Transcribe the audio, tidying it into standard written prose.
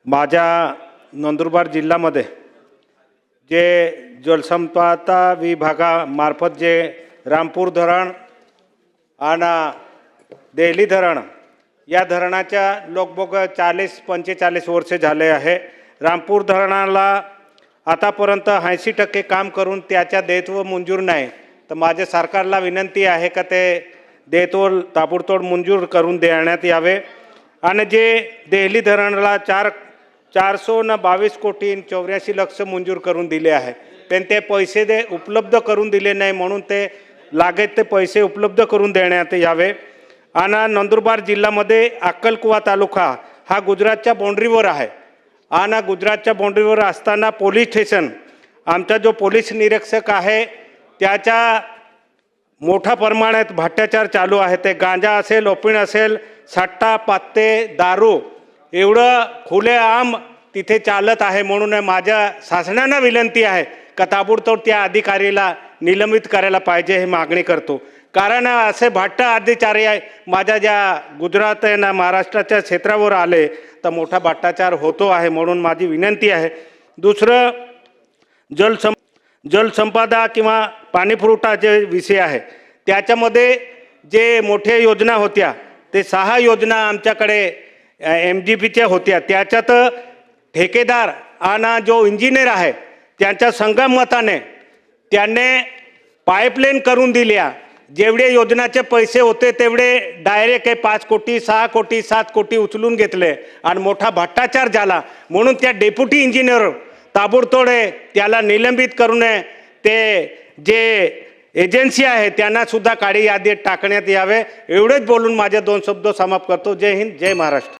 माझ्या नंदुरबार जिल्ह्यामध्ये जे जलसंपदा विभागामार्फत जे रामपूर धरण आणि देहली धरण या धरणाच्या लोकबोग 40-45 वर्षे झाले आहे। रामपूर धरणाला आतापर्यंत 80% काम करून त्याच्या देयत्व मंजूर नाही, तर माझ्या सरकारला विनंती आहे का ते देयत्व ताबडतोब मंजूर करून देण्यात यावे। आणि जे देहली धरणाला 422 कोटी 84 लाख मंजूर करून दिले आहे, पण ते पैसे उपलब्ध करून दिले नाही, म्हणून ते लागेल ते पैसे उपलब्ध करून देण्यात यावे। आणि नंदुरबार जिल्ह्यामध्ये अक्कलकुवा तालुका हा गुजरातच्या बाउंड्रीवर आहे आणि गुजरातच्या बाउंड्रीवर असताना पोलीस स्टेशन आमचा जो पोलीस निरीक्षक आहे त्याच्या मोठ्या प्रमाणात भ्रष्टाचार चालू आहे। ते गांजा असेल, ओपीन असेल, सट्टा, पत्ते, दारू एवढं खुलेआम तिथे चालत आहे। म्हणून माझ्या शासनाला विनंती आहे का ताबडतोब त्या अधिकारीला निलंबित करायला पाहिजे, हे मागणी करतो। कारण असे भ्रष्ट अधिकारी आहे माझ्या ज्या गुजरात आणि महाराष्ट्राच्या क्षेत्रावर आले तर मोठा भ्रष्टाचार होतो आहे, म्हणून माझी विनंती आहे। दुसरं जलसंपदा किंवा पाणीपुरवठा जे विषय आहे त्याच्यामध्ये जे मोठ्या योजना होत्या ते 6 योजना आमच्याकडे MGPच्या होत्या। त्याच्यात ठेकेदार आणि जो इंजिनियर आहे त्यांच्या संगमताने त्यांनी पाईपलाईन करून दिल्या। जेवढे योजनाचे पैसे होते तेवढे डायरेक्ट 5 कोटी 6 कोटी 7 कोटी उचलून घेतले आणि मोठा भ्रष्टाचार झाला। म्हणून त्या डेप्युटी इंजिनियर ताबडतोब त्याला निलंबित करून ते जे एजन्सी आहे त्यांना सुद्धा काळी यादीत टाकण्यात यावे। एवढेच बोलून माझे 2 शब्द समाप्त करतो। जय हिंद, जय महाराष्ट्र।